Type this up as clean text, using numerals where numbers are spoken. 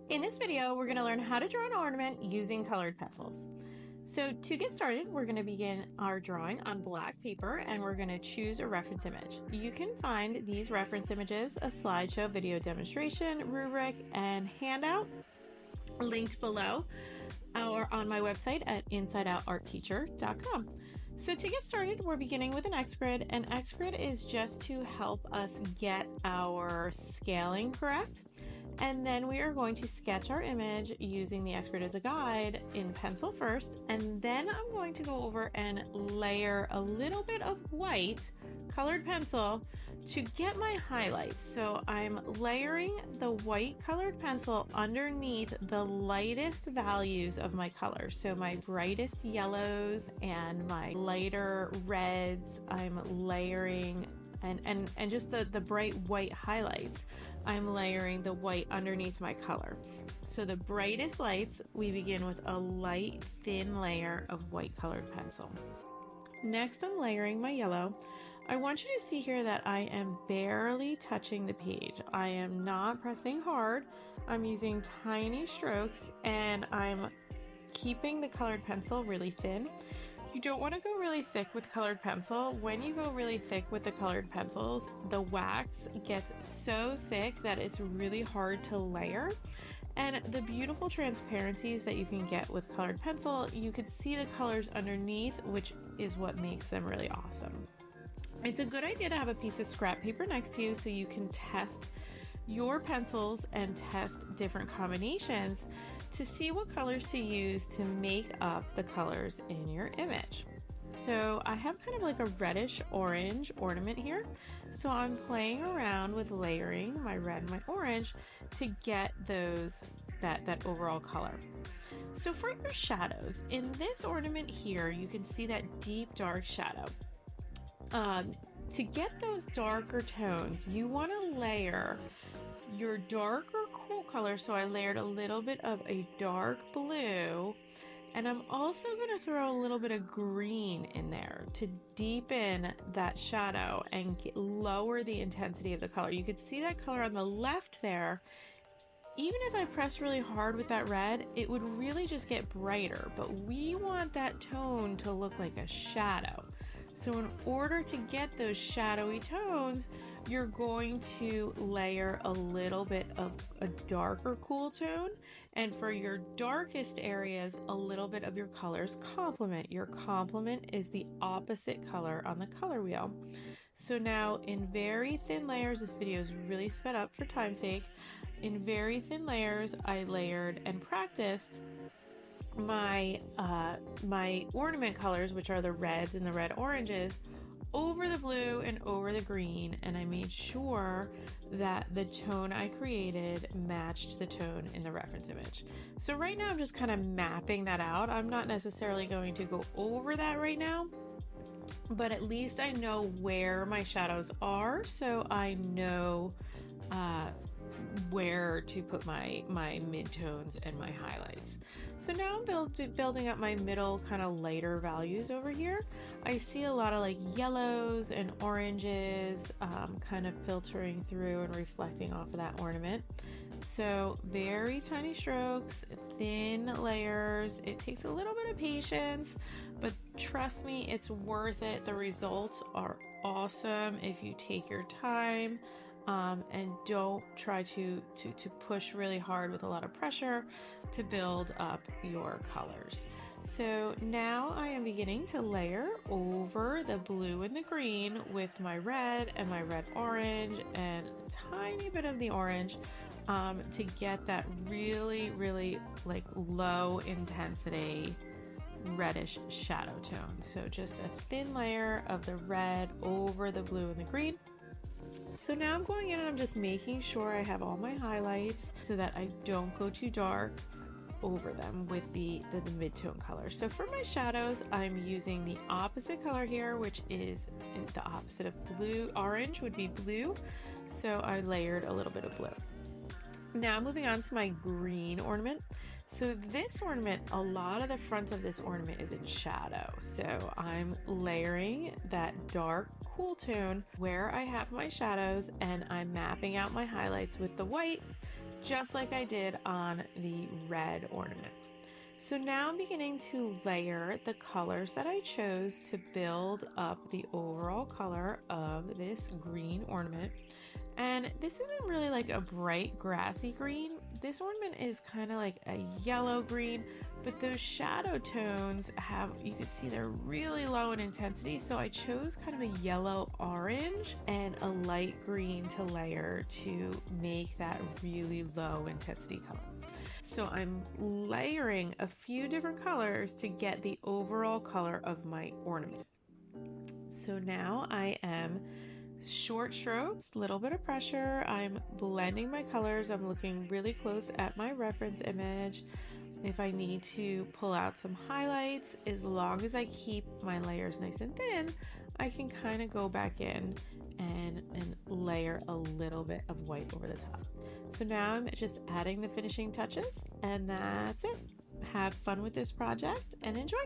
In this video, we're going to learn how to draw an ornament using colored pencils. So to get started, we're going to begin our drawing on black paper and we're going to choose a reference image. You can find these reference images, a slideshow video demonstration, rubric, and handout linked below or on my website at insideoutartteacher.com. So to get started, we're beginning with an X-grid. An X-grid is just to help us get our scaling correct. And then we are going to sketch our image using the X-grid as a guide in pencil first. And then I'm going to go over and layer a little bit of white colored pencil to get my highlights. So I'm layering the white colored pencil underneath the lightest values of my colors. So my brightest yellows and my lighter reds, I'm layering and just the bright white highlights, I'm layering the white underneath my color. So the brightest lights, we begin with a light thin layer of white colored pencil. Next, I'm layering my yellow. I want you to see here that I am barely touching the page. I am not pressing hard. I'm using tiny strokes and I'm keeping the colored pencil really thin. You don't want to go really thick with colored pencil. When you go really thick with the colored pencils, the wax gets so thick that it's really hard to layer. And the beautiful transparencies that you can get with colored pencil, you could see the colors underneath, which is what makes them really awesome. It's a good idea to have a piece of scrap paper next to you so you can test your pencils and test different combinations to see what colors to use to make up the colors in your image. So I have kind of like a reddish orange ornament here. So I'm playing around with layering my red and my orange to get that overall color. So for your shadows, in this ornament here, you can see that deep dark shadow. To get those darker tones, you want to layer your darker cool color. So I layered a little bit of a dark blue, and I'm also going to throw a little bit of green in there to deepen that shadow and lower the intensity of the color. You could see that color on the left there. Even if I press really hard with that red, it would really just get brighter, but we want that tone to look like a shadow. So in order to get those shadowy tones, you're going to layer a little bit of a darker cool tone. And for your darkest areas, a little bit of your color's complement. Your complement is the opposite color on the color wheel. So now in very thin layers, this video is really sped up for time's sake. In very thin layers, I layered and practiced my ornament colors, which are the reds and the red oranges, over the blue and over the green, and I made sure that the tone I created matched the tone in the reference image. So right now I'm just kind of mapping that out. I'm not necessarily going to go over that right now, but at least I know where my shadows are, so I know where to put my midtones and my highlights. So now I'm building up my middle kind of lighter values over here. I see a lot of like yellows and oranges kind of filtering through and reflecting off of that ornament. So very tiny strokes, thin layers. It takes a little bit of patience, but trust me, it's worth it. The results are awesome if you take your time. And don't try to push really hard with a lot of pressure to build up your colors. So now I am beginning to layer over the blue and the green with my red and my red orange and a tiny bit of the orange to get that really, really like low intensity reddish shadow tone. So just a thin layer of the red over the blue and the green. So now I'm going in and I'm just making sure I have all my highlights so that I don't go too dark over them with the mid-tone color. So for my shadows, I'm using the opposite color here, which is the opposite of blue. Orange would be blue. So I layered a little bit of blue. Now moving on to my green ornament. So this ornament, a lot of the front of this ornament is in shadow. So I'm layering that dark cool tone where I have my shadows and I'm mapping out my highlights with the white just like I did on the red ornament. So now I'm beginning to layer the colors that I chose to build up the overall color of this green ornament. And this isn't really like a bright grassy green. This ornament is kind of like a yellow green, but those shadow tones you can see they're really low in intensity. So I chose kind of a yellow orange and a light green to layer to make that really low intensity color. So I'm layering a few different colors to get the overall color of my ornament. So now I am short strokes, little bit of pressure. I'm blending my colors. I'm looking really close at my reference image. If I need to pull out some highlights, as long as I keep my layers nice and thin, I can kind of go back in and layer a little bit of white over the top. So now I'm just adding the finishing touches, and that's it. Have fun with this project and enjoy.